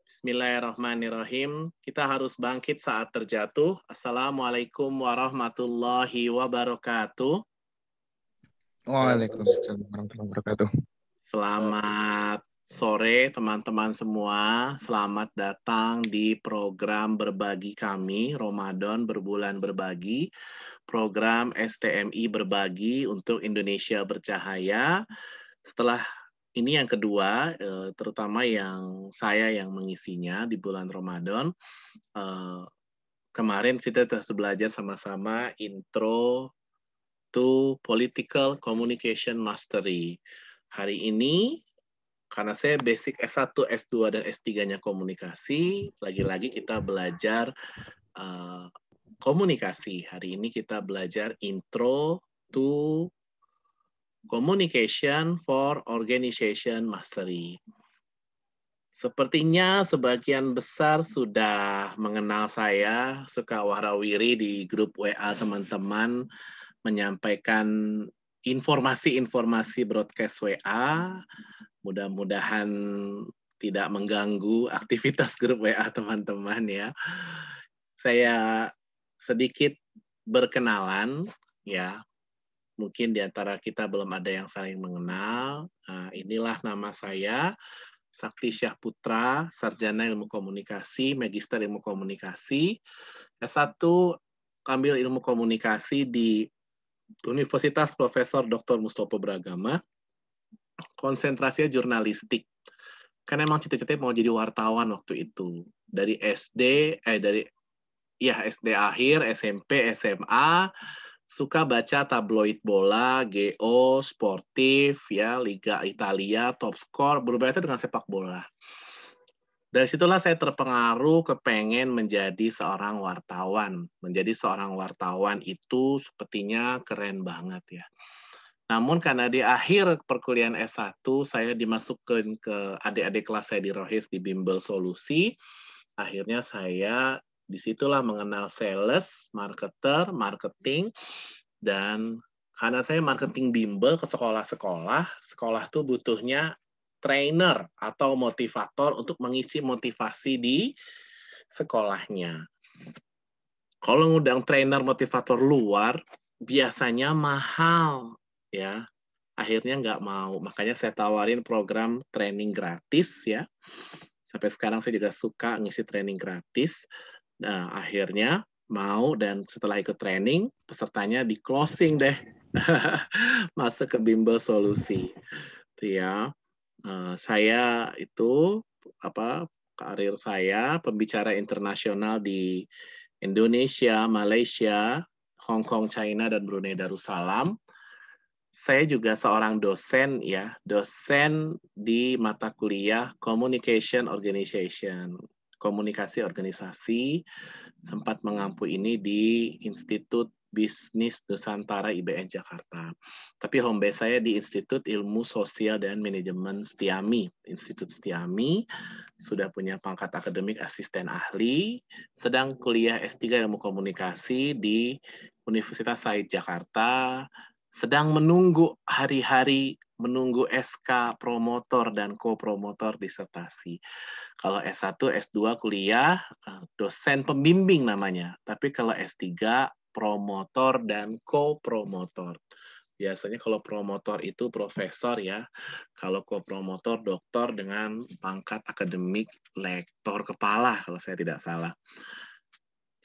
Bismillahirrahmanirrahim. Kita harus bangkit saat terjatuh. Assalamualaikum warahmatullahi wabarakatuh. Waalaikumsalam warahmatullahi wabarakatuh. Selamat sore teman-teman semua. Selamat datang di program berbagi kami, Ramadan Berbulan Berbagi. Program STMI Berbagi untuk Indonesia Bercahaya. Setelah ini yang kedua, terutama yang saya yang mengisinya di bulan Ramadan. Kemarin kita terus belajar sama-sama intro to political communication mastery. Hari ini, karena saya basic S1, S2, dan S3-nya komunikasi, lagi-lagi kita belajar komunikasi. Hari ini kita belajar intro to communication for organization mastery. Sepertinya sebagian besar sudah mengenal saya, suka warawiri di grup WA teman-teman, menyampaikan informasi-informasi broadcast WA. Mudah-mudahan tidak mengganggu aktivitas grup WA teman-teman ya. Saya sedikit berkenalan ya. Mungkin di antara kita belum ada yang saling mengenal. Nah, inilah nama saya, Sakti Syahputra, Sarjana Ilmu Komunikasi, Magister Ilmu Komunikasi. S1 ambil Ilmu Komunikasi di Universitas Profesor Dr. Mustopo Bragama. Konsentrasinya jurnalistik. Karena emang cita-citanya mau jadi wartawan waktu itu. Dari SD akhir, SMP, SMA, suka baca tabloid bola, GO, sportif, ya, Liga Italia, top skor, berkaitan dengan sepak bola. Dari situlah saya terpengaruh kepengen menjadi seorang wartawan. Menjadi seorang wartawan itu sepertinya keren banget ya. Namun karena di akhir perkuliahan S1, saya dimasukkan ke adik-adik kelas saya di Rohis di Bimbel Solusi. Akhirnya saya disitulah mengenal sales, marketer, marketing, dan karena saya marketing bimbel ke sekolah-sekolah, sekolah tuh butuhnya trainer atau motivator untuk mengisi motivasi di sekolahnya. Kalau ngundang trainer motivator luar, biasanya mahal, ya. Akhirnya nggak mau, makanya saya tawarin program training gratis, ya. Sampai sekarang saya juga suka ngisi training gratis. Nah, akhirnya mau dan setelah ikut training, pesertanya di closing deh. Masuk ke Bimbel Solusi. Itu ya. Saya itu karir saya pembicara internasional di Indonesia, Malaysia, Hong Kong, China, dan Brunei Darussalam. Saya juga seorang dosen ya, dosen di mata kuliah Communication Organization, komunikasi organisasi, sempat mengampu ini di Institut Bisnis Nusantara IBN Jakarta. Tapi home base saya di Institut Ilmu Sosial dan Manajemen Setiami. Institut Setiami sudah punya pangkat akademik asisten ahli, sedang kuliah S3 Ilmu Komunikasi di Universitas Said Jakarta, sedang menunggu hari-hari menunggu SK promotor dan co-promotor disertasi. Kalau S1, S2 kuliah, dosen pembimbing namanya. Tapi kalau S3, promotor dan co-promotor. Biasanya kalau promotor itu profesor ya. Kalau co-promotor doktor dengan pangkat akademik lektor kepala kalau saya tidak salah.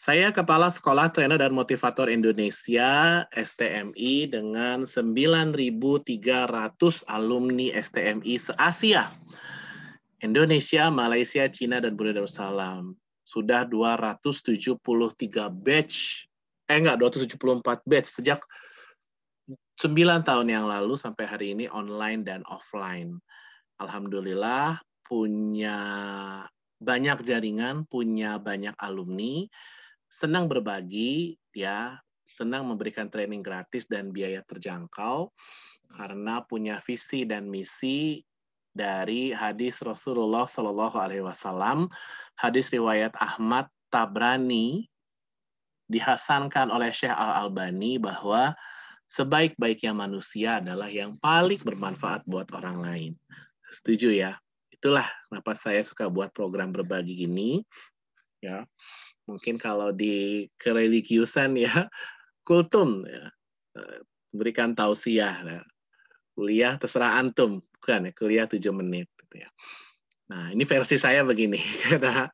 Saya Kepala Sekolah Trainer dan Motivator Indonesia STMI dengan 9.300 alumni STMI se-Asia. Indonesia, Malaysia, Cina, dan Brunei Darussalam. Sudah 273 batch, 274 batch sejak 9 tahun yang lalu sampai hari ini online dan offline. Alhamdulillah punya banyak jaringan, punya banyak alumni, senang berbagi, ya, senang memberikan training gratis dan biaya terjangkau karena punya visi dan misi dari hadis Rasulullah Shallallahu Alaihi Wasallam, hadis riwayat Ahmad Tabrani, dihasankan oleh Syekh Al-Albani bahwa sebaik-baiknya manusia adalah yang paling bermanfaat buat orang lain. Setuju ya? itulah kenapa saya suka buat program berbagi gini. Ya, mungkin kalau di kereligiusan ya, kultum ya, berikan tausiah. Ya. Kuliah terserah antum, bukan ya, kuliah 7 menit. Gitu ya. Nah, ini versi saya begini, karena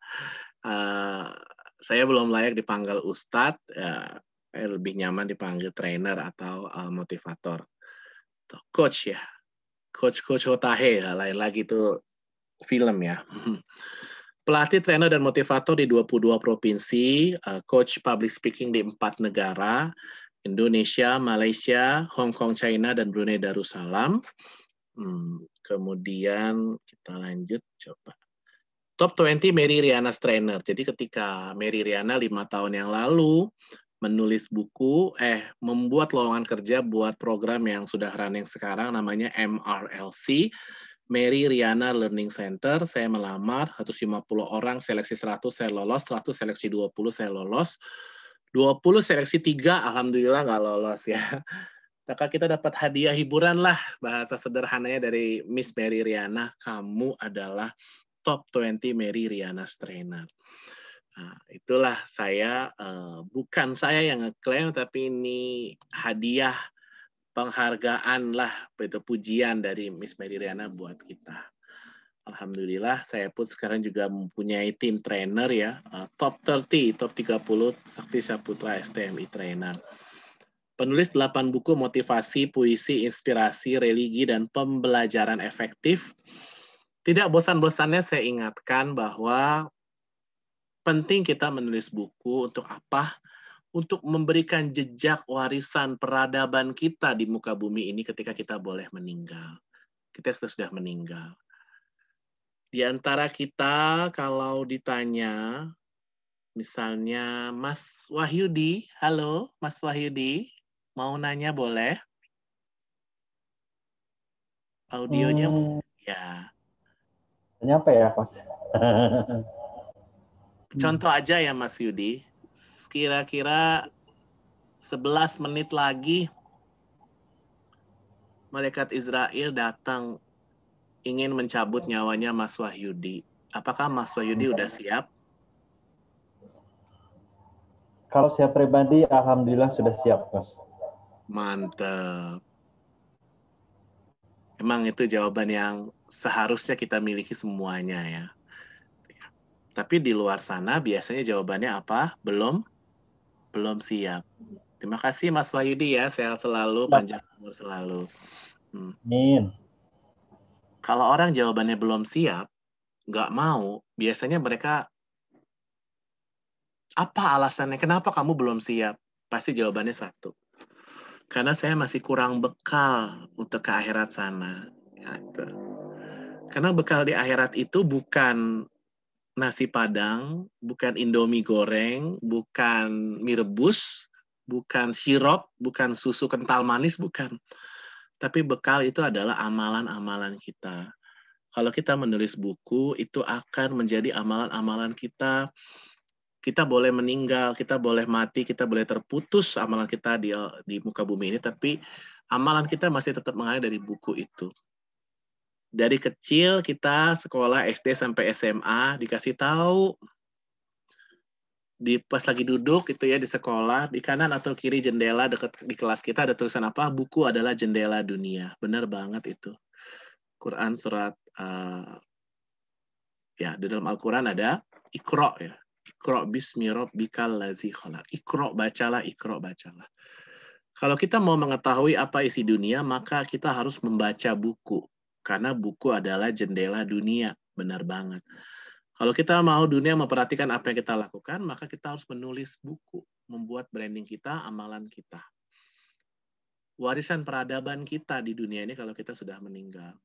saya belum layak dipanggil ustadz, ya, saya lebih nyaman dipanggil trainer atau motivator. Atau coach ya, coach Hotahe, lain lagi itu film ya. Pelatih, trainer, dan motivator di 22 provinsi, coach public speaking di 4 negara, Indonesia, Malaysia, Hong Kong, China, dan Brunei Darussalam. Kemudian kita lanjut coba. Top 20 Mary Riana's Trainer. Jadi ketika Mary Riana 5 tahun yang lalu menulis buku, membuat lowongan kerja buat program yang sudah running sekarang namanya MRLC, Mary Riana Learning Center. Saya melamar 150 orang, seleksi 100 saya lolos, 100 seleksi 20 saya lolos, 20 seleksi 3 alhamdulillah nggak lolos ya. Maka kita dapat hadiah hiburan lah, bahasa sederhananya dari Miss Mary Riana, kamu adalah top 20 Mary Riana's Trainer. Nah, itulah saya, bukan saya yang ngeklaim, tapi ini hadiah penghargaan lah, itu pujian dari Miss Mary Riana buat kita. Alhamdulillah, saya pun sekarang juga mempunyai tim trainer ya, top 30, top 30 Sakti Saputra STMI Trainer. Penulis 8 buku motivasi, puisi, inspirasi, religi, dan pembelajaran efektif. Tidak bosan-bosannya saya ingatkan bahwa penting kita menulis buku untuk apa? Untuk memberikan jejak warisan peradaban kita di muka bumi ini ketika kita boleh meninggal. Kita sudah meninggal. Di antara kita kalau ditanya, misalnya Mas Wahyudi, halo Mas Wahyudi, mau nanya boleh? Audionya ya. Ini apa ya, Mas? Contoh aja ya Mas Yudi, kira-kira 11 menit lagi malaikat Israel datang ingin mencabut nyawanya Mas Wahyudi. Apakah Mas Wahyudi udah siap? Kalau saya pribadi, alhamdulillah sudah siap, Mas. Mantap. Emang itu jawaban yang seharusnya kita miliki semuanya ya. Tapi di luar sana biasanya jawabannya apa? Belum siap. Terima kasih Mas Wahyudi ya, sehat selalu, panjang umur selalu. Amin. Kalau orang jawabannya belum siap, nggak mau, biasanya mereka, apa alasannya? Kenapa kamu belum siap? Pasti jawabannya satu. Karena saya masih kurang bekal untuk ke akhirat sana. Gitu. Karena bekal di akhirat itu bukan nasi padang, bukan indomie goreng, bukan mie rebus, bukan sirup, bukan susu kental manis, bukan. Tapi bekal itu adalah amalan-amalan kita. Kalau kita menulis buku, itu akan menjadi amalan-amalan kita. Kita boleh meninggal, kita boleh mati, kita boleh terputus amalan kita di muka bumi ini, tapi amalan kita masih tetap mengalir dari buku itu. Dari kecil kita sekolah SD sampai SMA dikasih tahu, pas lagi duduk itu ya di sekolah, di kanan atau kiri jendela dekat di kelas kita ada tulisan apa? Buku adalah jendela dunia. Benar banget itu. Quran surat ya di dalam Al-Quran ada Iqra ya. Iqra bismi rabbikal ladzi khalaq. Iqra bacalah, Iqra bacalah. Kalau kita mau mengetahui apa isi dunia, maka kita harus membaca buku. Karena buku adalah jendela dunia. Benar banget. Kalau kita mau dunia memperhatikan apa yang kita lakukan, maka kita harus menulis buku. Membuat branding kita, amalan kita. Warisan peradaban kita di dunia ini kalau kita sudah meninggal.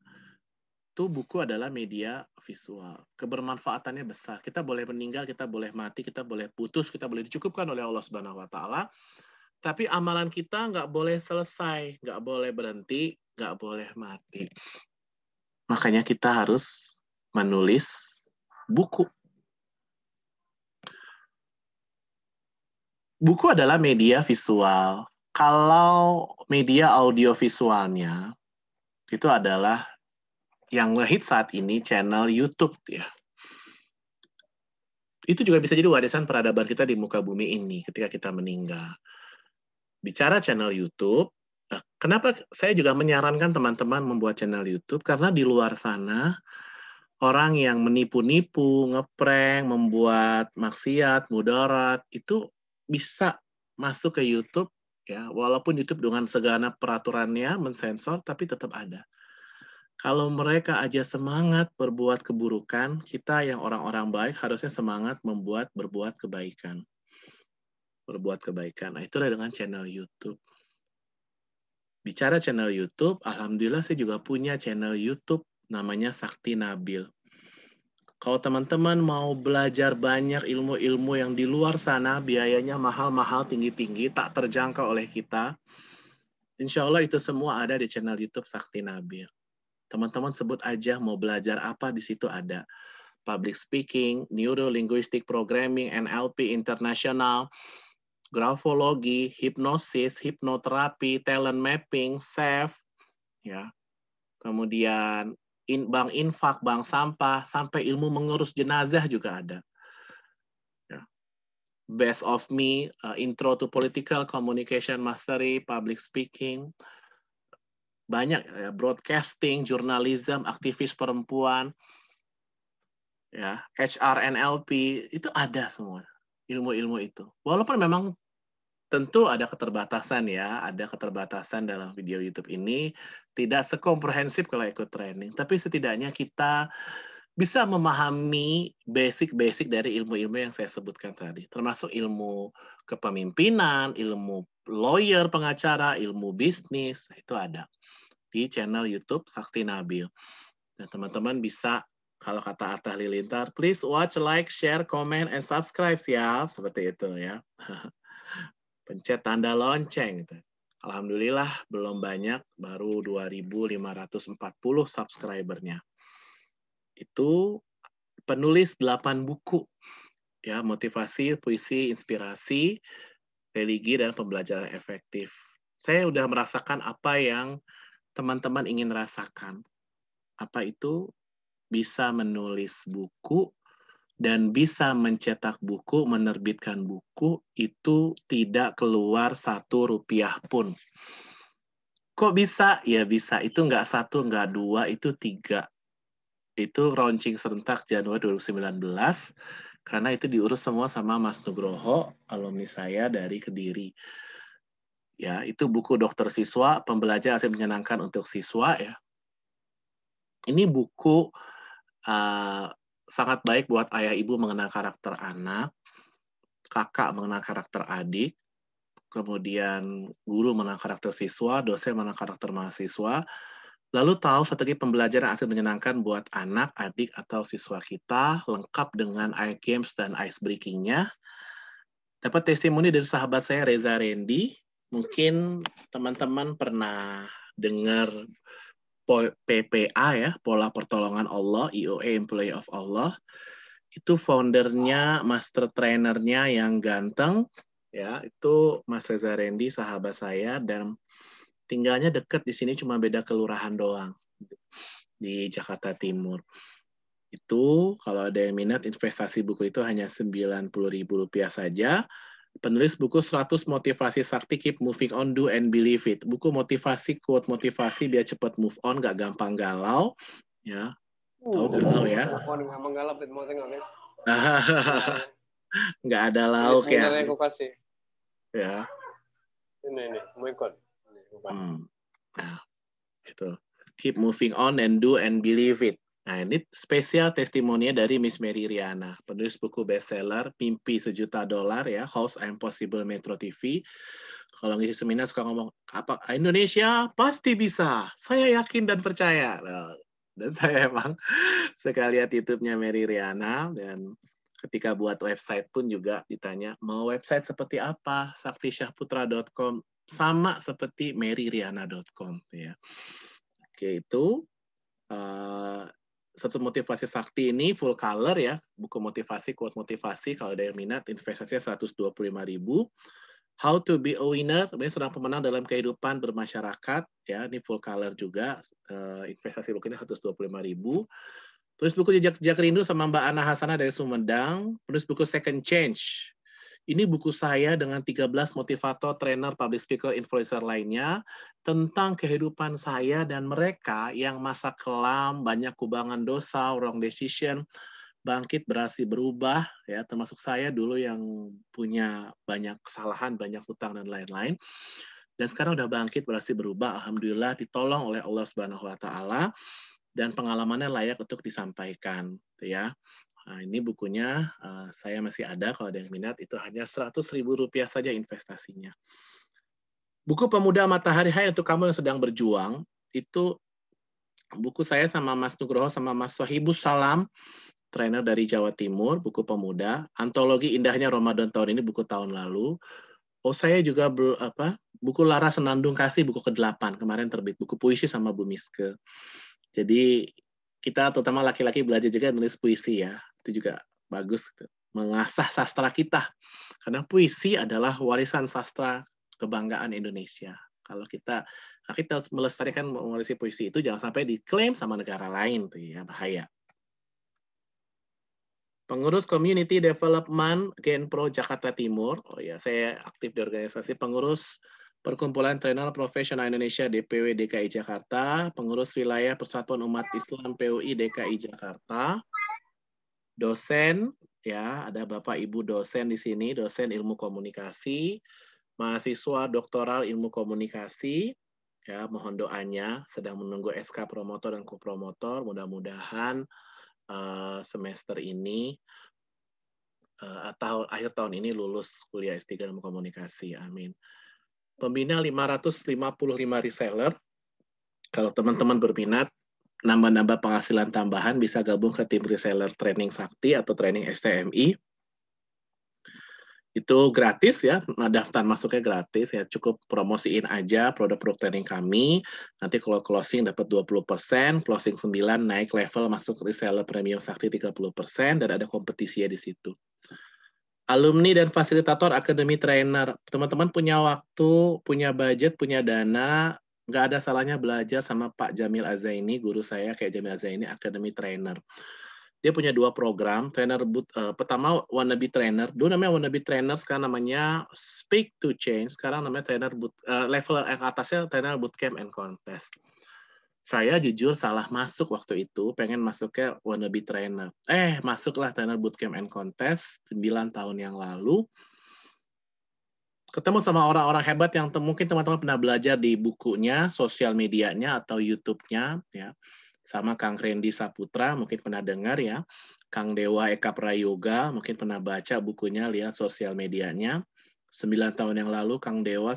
Itu buku adalah media visual. Kebermanfaatannya besar. Kita boleh meninggal, kita boleh mati, kita boleh putus, kita boleh dicukupkan oleh Allah Subhanahu wa Ta'ala. Tapi amalan kita nggak boleh selesai, nggak boleh berhenti, nggak boleh mati. Makanya kita harus menulis buku. Buku adalah media visual. Kalau media audio visualnya, itu adalah yang ngehit saat ini channel YouTube ya. Itu juga bisa jadi warisan peradaban kita di muka bumi ini ketika kita meninggal. Bicara channel YouTube, kenapa saya juga menyarankan teman-teman membuat channel YouTube? Karena di luar sana, orang yang menipu-nipu, ngeprank, membuat maksiat, mudarat, itu bisa masuk ke YouTube, ya, walaupun YouTube dengan segala peraturannya mensensor, tapi tetap ada. Kalau mereka aja semangat berbuat keburukan, kita yang orang-orang baik harusnya semangat berbuat kebaikan. Berbuat kebaikan. Nah, itulah dengan channel YouTube. Bicara channel YouTube, alhamdulillah saya juga punya channel YouTube namanya Sakti Nabil. Kalau teman-teman mau belajar banyak ilmu-ilmu yang di luar sana, biayanya mahal-mahal, tinggi-tinggi, tak terjangkau oleh kita, insya Allah itu semua ada di channel YouTube Sakti Nabil. Teman-teman sebut aja mau belajar apa, di situ ada. Public speaking, neuro-linguistic programming, NLP internasional, grafologi, hipnosis, hipnoterapi, talent mapping, SEF, ya. Kemudian bank infak, bank sampah, sampai ilmu mengurus jenazah juga ada. Ya. Best of Me, Intro to Political Communication Mastery, Public Speaking, banyak ya, broadcasting, journalism, aktivis perempuan, ya, HR, NLP, itu ada semua ilmu-ilmu itu. Walaupun memang tentu ada keterbatasan ya, ada keterbatasan dalam video YouTube ini, tidak sekomprehensif kalau ikut training, tapi setidaknya kita bisa memahami basic-basic dari ilmu-ilmu yang saya sebutkan tadi, termasuk ilmu kepemimpinan, ilmu lawyer, pengacara, ilmu bisnis, itu ada di channel YouTube Sakti Nabil. Dan teman-teman bisa, kalau kata Atta Halilintar, please watch, like, share, comment, and subscribe, siap, seperti itu ya. Pencet tanda lonceng. Alhamdulillah belum banyak, baru 2.540 subscribernya. Itu penulis 8 buku, ya, motivasi, puisi, inspirasi, religi, dan pembelajaran efektif. Saya udah merasakan apa yang teman-teman ingin rasakan. Apa itu? Bisa menulis buku dan bisa mencetak buku, menerbitkan buku, itu tidak keluar Rp1 pun. Kok bisa? Ya bisa, itu nggak 1, nggak 2, itu 3. Itu launching serentak Januari 2019, karena itu diurus semua sama Mas Nugroho, alumni saya dari Kediri. Ya, itu buku dokter siswa, pembelajaran asli menyenangkan untuk siswa ya. Ini buku sangat baik buat ayah ibu mengenal karakter anak, kakak mengenal karakter adik, kemudian guru mengenal karakter siswa, dosen mengenal karakter mahasiswa, lalu tahu strategi pembelajaran asli menyenangkan buat anak, adik, atau siswa kita, lengkap dengan iGames dan ice breaking-nya. Dapat testimoni dari sahabat saya, Reza Randy. Mungkin teman-teman pernah dengar PPA ya, Pola Pertolongan Allah, EOA, Employee of Allah. Itu foundernya, master trainernya yang ganteng, ya, itu Mas Reza Randy, sahabat saya, dan tinggalnya dekat di sini, cuma beda kelurahan doang, di Jakarta Timur. Itu kalau ada yang minat, investasi buku itu hanya Rp90.000 saja. Penulis buku 100 motivasi sakti, keep moving on, do and believe it. Buku motivasi, quote motivasi biar cepat move on, gak gampang galau. Ya, tahu galau ya? Nggak ada lauk ya. Ya. Ini, mau ikut. Nah, itu. Keep moving on and do and believe it. Nah, ini spesial testimoninya dari Miss Mary Riana, penulis buku bestseller Mimpi $1 Juta ya, host Impossible Metro TV. Kalau ngisi seminar suka ngomong, apa Indonesia pasti bisa, saya yakin dan percaya. Nah, dan saya emang suka lihat YouTube-nya Mary Riana, dan ketika buat website pun juga ditanya, mau website seperti apa? saktisyahputra.com, sama seperti maryriana.com ya. Oke, itu satu motivasi sakti ini full color ya, buku motivasi, quote motivasi, kalau ada yang minat investasinya 125.000. How to be a winner, seorang pemenang dalam kehidupan bermasyarakat, ya, ini full color juga, investasi bukunya 125.000. Tulis buku Jejak Rindu sama Mbak Ana Hasanah dari Sumedang, tulis buku Second Change. Ini buku saya dengan 13 motivator, trainer, public speaker, influencer lainnya tentang kehidupan saya dan mereka yang masa kelam, banyak kubangan dosa, wrong decision, bangkit berhasil berubah, ya, termasuk saya dulu yang punya banyak kesalahan, banyak hutang dan lain-lain. Dan sekarang udah bangkit berhasil berubah, alhamdulillah ditolong oleh Allah Subhanahu wa taala dan pengalamannya layak untuk disampaikan, ya. Nah, ini bukunya saya masih ada, kalau ada yang minat itu hanya Rp100.000 saja investasinya. Buku Pemuda Matahari Hai untuk kamu yang sedang berjuang, itu buku saya sama Mas Nugroho sama Mas Sohibus Salam, trainer dari Jawa Timur, buku pemuda. Antologi Indahnya Ramadan tahun ini, buku tahun lalu. Oh, saya juga buku Lara Senandung Kasih, buku ke-8 kemarin terbit, buku puisi sama Bu Miske. Jadi kita terutama laki-laki belajar juga nulis puisi, ya. Itu juga bagus, gitu. Mengasah sastra kita. Karena puisi adalah warisan sastra kebanggaan Indonesia. Kalau kita melestarikan, mewarisi puisi itu, jangan sampai diklaim sama negara lain, tuh ya, bahaya. Pengurus Community Development Genpro Jakarta Timur. Oh ya, saya aktif di organisasi pengurus Perkumpulan Trainer Profesional Indonesia DPW DKI Jakarta, pengurus wilayah Persatuan Umat Islam PUI DKI Jakarta, dosen, ya, ada Bapak Ibu dosen di sini, dosen ilmu komunikasi, mahasiswa doktoral ilmu komunikasi, ya, mohon doanya, sedang menunggu SK promotor dan kopromotor, mudah-mudahan semester ini atau akhir tahun ini lulus kuliah S3 ilmu komunikasi, amin. Pembina 555 reseller. Kalau teman-teman berminat, nambah-nambah penghasilan tambahan, bisa gabung ke tim reseller training Sakti atau training STMI. Itu gratis, ya, daftar masuknya gratis, ya, cukup promosiin aja produk-produk training kami. Nanti kalau closing dapat 20%, closing 9 naik level masuk reseller premium Sakti 30%, dan ada kompetisinya di situ. Alumni dan fasilitator Akademi Trainer. Teman-teman punya waktu, punya budget, punya dana, nggak ada salahnya belajar sama Pak Jamil Azaini, guru saya kayak Jamil Azaini, Akademi Trainer. Dia punya 2 program, pertama Wannabe Trainer, dulu namanya Wannabe Trainer, sekarang namanya Speak to Change, sekarang namanya Trainer level yang atasnya Trainer Bootcamp and Contest. Saya jujur salah masuk waktu itu, pengen masuknya Wannabe Trainer. Masuklah Trainer Bootcamp and Contest 9 tahun yang lalu. Ketemu sama orang-orang hebat yang mungkin teman-teman pernah belajar di bukunya, sosial medianya, atau YouTube-nya, ya. Sama Kang Randy Saputra, mungkin pernah dengar, ya. Kang Dewa Eka Prayoga, mungkin pernah baca bukunya, lihat sosial medianya. 9 tahun yang lalu Kang Dewa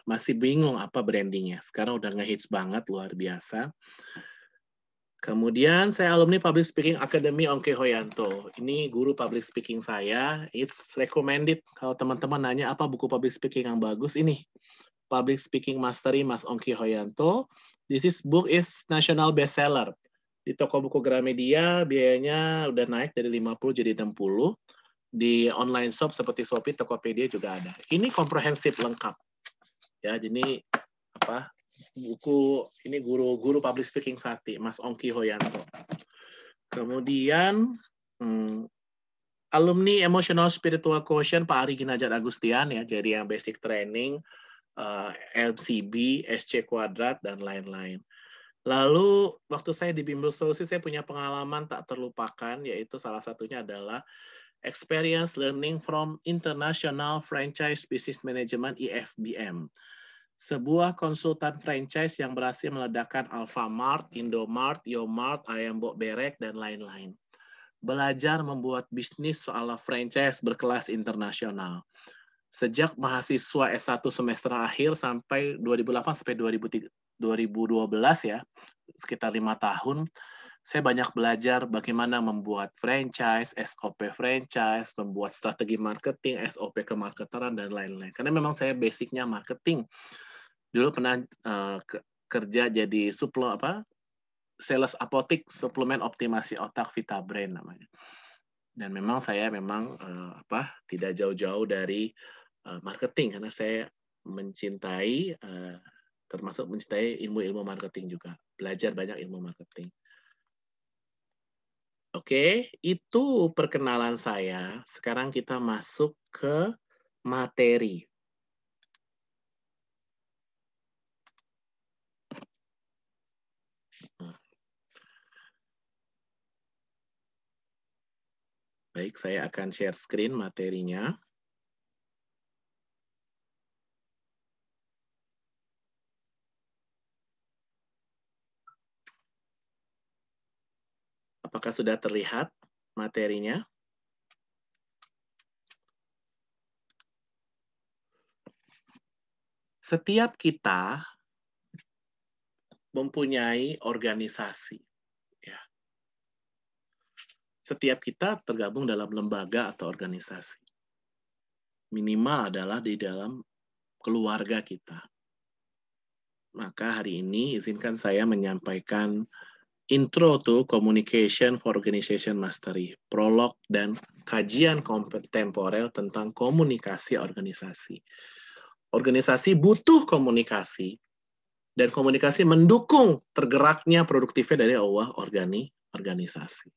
masih bingung apa brandingnya. Sekarang udah ngehits banget, luar biasa. Kemudian saya alumni Public Speaking Academy Ongki Hoyanto. Ini guru public speaking saya. It's recommended. Kalau teman-teman nanya apa buku public speaking yang bagus, ini Public Speaking Mastery Mas Ongki Hoyanto. This book is national bestseller. Di toko buku Gramedia biayanya udah naik dari 50 jadi 60. Di online shop seperti Shopee, Tokopedia juga ada. Ini komprehensif lengkap. Ya, jadi buku ini guru public speaking Sakti, Mas Ongki Hoyanto. Kemudian alumni Emotional Spiritual Quotient Pak Ari Ginanjar Agustian, ya, jadi yang basic training, LCB, SC Kuadrat, dan lain-lain. Lalu waktu saya di Bimbel Solusi, saya punya pengalaman tak terlupakan, yaitu salah satunya adalah Experience Learning from International Franchise Business Management IFBM. Sebuah konsultan franchise yang berhasil meledakkan Alfamart, Indomart, Yomart, Ayam Bok Berek, dan lain-lain. Belajar membuat bisnis soal franchise berkelas internasional. Sejak mahasiswa S1 semester akhir sampai 2008 sampai 2012, ya, sekitar 5 tahun, saya banyak belajar bagaimana membuat franchise, SOP franchise, membuat strategi marketing, SOP kemarketeran, dan lain-lain. Karena memang saya basicnya marketing. Dulu pernah kerja jadi sales apotik, suplemen optimasi otak Vita Brain namanya. Dan memang saya tidak jauh-jauh dari marketing karena saya mencintai termasuk mencintai ilmu-ilmu marketing juga, belajar banyak ilmu marketing. Oke, itu perkenalan saya. Sekarang kita masuk ke materi. Baik, saya akan share screen materinya. Apakah sudah terlihat materinya? Setiap kita mempunyai organisasi. Ya. Setiap kita tergabung dalam lembaga atau organisasi. Minimal adalah di dalam keluarga kita. Maka hari ini izinkan saya menyampaikan Intro to Communication for Organization Mastery, prolog dan kajian kontemporer tentang komunikasi organisasi. Organisasi butuh komunikasi, dan komunikasi mendukung tergeraknya produktifnya dari organisasi.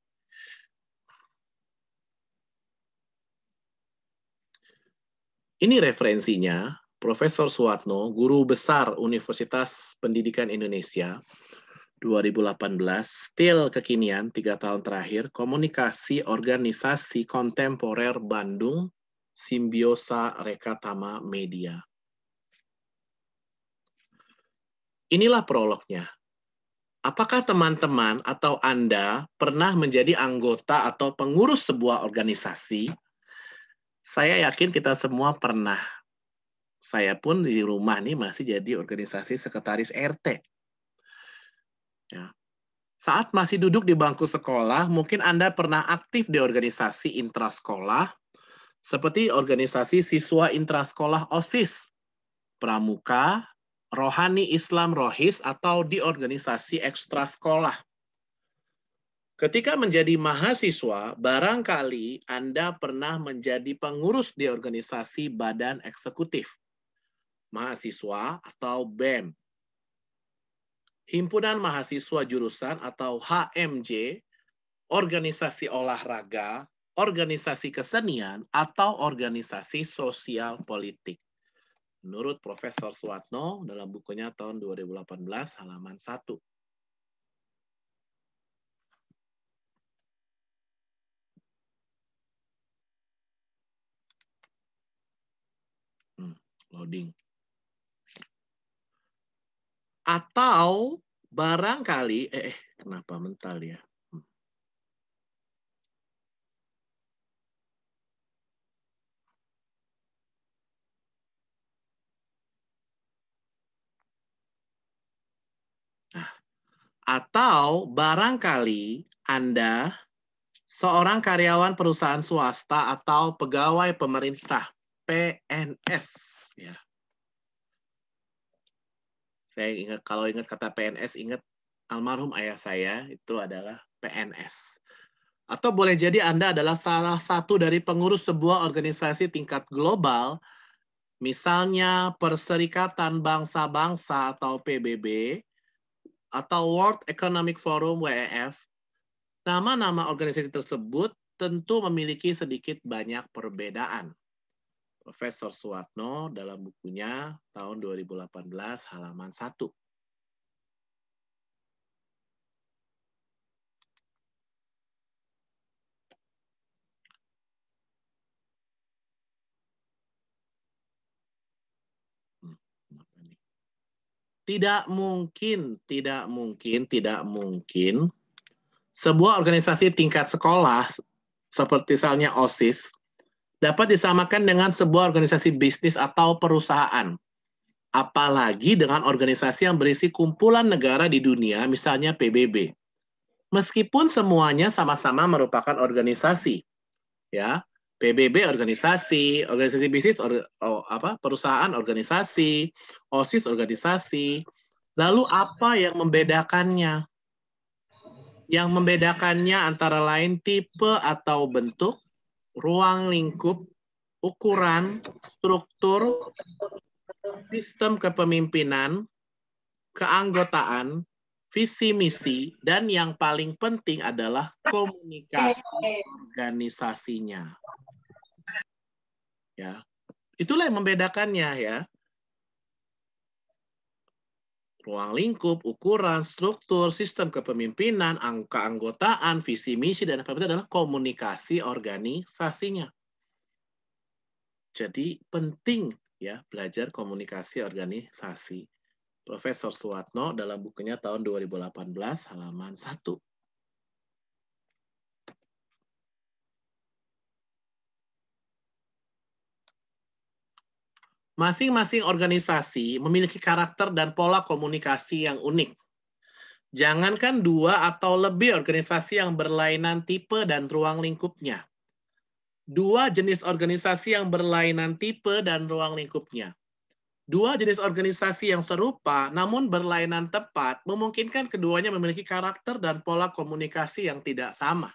Ini referensinya, Profesor Suwatno, Guru Besar Universitas Pendidikan Indonesia, 2018, still kekinian 3 tahun terakhir, komunikasi organisasi kontemporer Bandung, Simbiosa Rekatama Media. Inilah prolognya. Apakah teman-teman atau Anda pernah menjadi anggota atau pengurus sebuah organisasi? Saya yakin kita semua pernah. Saya pun di rumah nih masih jadi organisasi sekretaris RT. Ya. Saat masih duduk di bangku sekolah, mungkin Anda pernah aktif di organisasi intrasekolah, seperti organisasi siswa intrasekolah OSIS, Pramuka, Rohani Islam Rohis, atau di organisasi ekstrasekolah. Ketika menjadi mahasiswa, barangkali Anda pernah menjadi pengurus di organisasi badan eksekutif, mahasiswa atau BEM, Himpunan Mahasiswa Jurusan atau HMJ, organisasi olahraga, organisasi kesenian, atau organisasi sosial politik. Menurut Profesor Suwatno dalam bukunya tahun 2018 halaman 1. Loading. Atau barangkali, kenapa mental ya? Atau barangkali Anda seorang karyawan perusahaan swasta atau pegawai pemerintah, PNS. Ya. Saya ingat, kalau ingat kata PNS, ingat almarhum ayah saya, itu adalah PNS. Atau boleh jadi Anda adalah salah satu dari pengurus sebuah organisasi tingkat global, misalnya Perserikatan Bangsa-Bangsa atau PBB, atau World Economic Forum WEF. Nama-nama organisasi tersebut tentu memiliki sedikit banyak perbedaan. Profesor Suwatno dalam bukunya tahun 2018 halaman 1. Tidak mungkin sebuah organisasi tingkat sekolah seperti misalnya OSIS dapat disamakan dengan sebuah organisasi bisnis atau perusahaan. Apalagi dengan organisasi yang berisi kumpulan negara di dunia, misalnya PBB. Meskipun semuanya sama-sama merupakan organisasi, ya. PBB organisasi bisnis perusahaan organisasi, OSIS organisasi. Lalu apa yang membedakannya? Yang membedakannya antara lain tipe atau bentuk, ruang lingkup, ukuran, struktur, sistem kepemimpinan, keanggotaan, visi misi, dan yang paling penting adalah komunikasi organisasinya. Ya, itulah yang membedakannya ya. Ruang lingkup, ukuran, struktur, sistem kepemimpinan, keanggotaan, visi misi, dan apa itu adalah komunikasi organisasinya. Jadi penting ya belajar komunikasi organisasi. Profesor Suwatno dalam bukunya tahun 2018 halaman 1. Masing-masing organisasi memiliki karakter dan pola komunikasi yang unik. Jangankan 2 atau lebih organisasi yang berlainan tipe dan ruang lingkupnya. 2 jenis organisasi yang berlainan tipe dan ruang lingkupnya. 2 jenis organisasi yang serupa namun berlainan tepat memungkinkan keduanya memiliki karakter dan pola komunikasi yang tidak sama.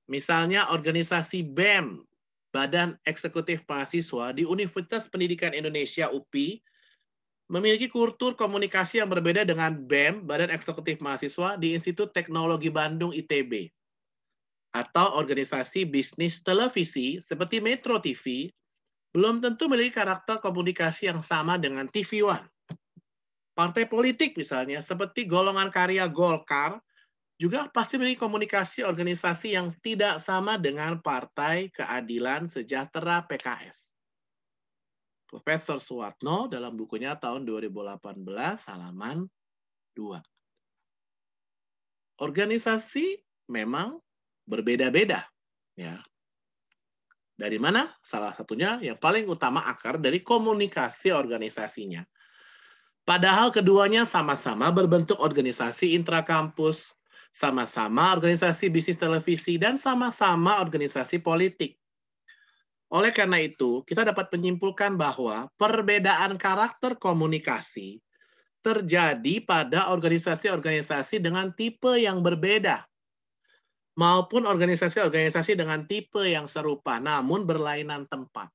Misalnya organisasi BEM, Badan Eksekutif Mahasiswa di Universitas Pendidikan Indonesia UPI, memiliki kultur komunikasi yang berbeda dengan BEM, Badan Eksekutif Mahasiswa di Institut Teknologi Bandung ITB. Atau organisasi bisnis televisi seperti Metro TV, belum tentu memiliki karakter komunikasi yang sama dengan TV One. Partai politik misalnya, seperti golongan karya Golkar, juga pasti memiliki komunikasi organisasi yang tidak sama dengan Partai Keadilan Sejahtera PKS. Profesor Suwatno dalam bukunya tahun 2018 halaman 2. Organisasi memang berbeda-beda, ya. Dari mana? Salah satunya yang paling utama akar dari komunikasi organisasinya. Padahal keduanya sama-sama berbentuk organisasi intrakampus, sama-sama organisasi bisnis televisi, dan sama-sama organisasi politik. Oleh karena itu, kita dapat menyimpulkan bahwa perbedaan karakter komunikasi terjadi pada organisasi-organisasi dengan tipe yang berbeda, maupun organisasi-organisasi dengan tipe yang serupa, namun berlainan tempat.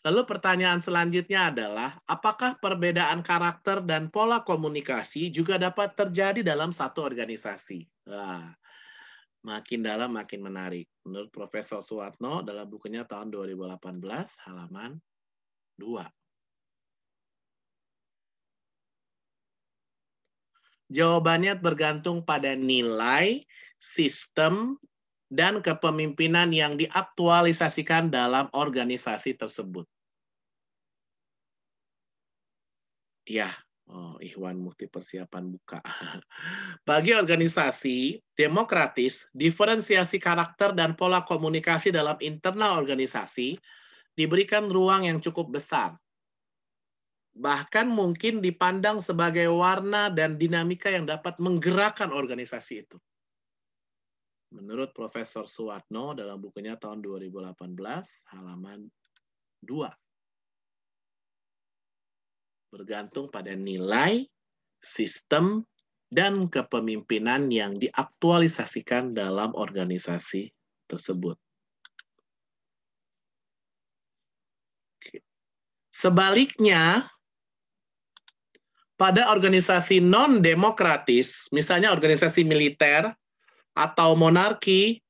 Lalu pertanyaan selanjutnya adalah, apakah perbedaan karakter dan pola komunikasi juga dapat terjadi dalam satu organisasi? Wah, makin dalam makin menarik. Menurut Profesor Suwatno dalam bukunya tahun 2018 halaman 2. Jawabannya bergantung pada nilai, sistem, dan kepemimpinan yang diaktualisasikan dalam organisasi tersebut. Ya, Ikhwan Mufti persiapan buka. Bagi organisasi demokratis, diferensiasi karakter dan pola komunikasi dalam internal organisasi diberikan ruang yang cukup besar. Bahkan mungkin dipandang sebagai warna dan dinamika yang dapat menggerakkan organisasi itu. Menurut Profesor Suwatno dalam bukunya tahun 2018 halaman 2. Bergantung pada nilai, sistem, dan kepemimpinan yang diaktualisasikan dalam organisasi tersebut. Sebaliknya, pada organisasi non-demokratis, misalnya organisasi militer atau monarki,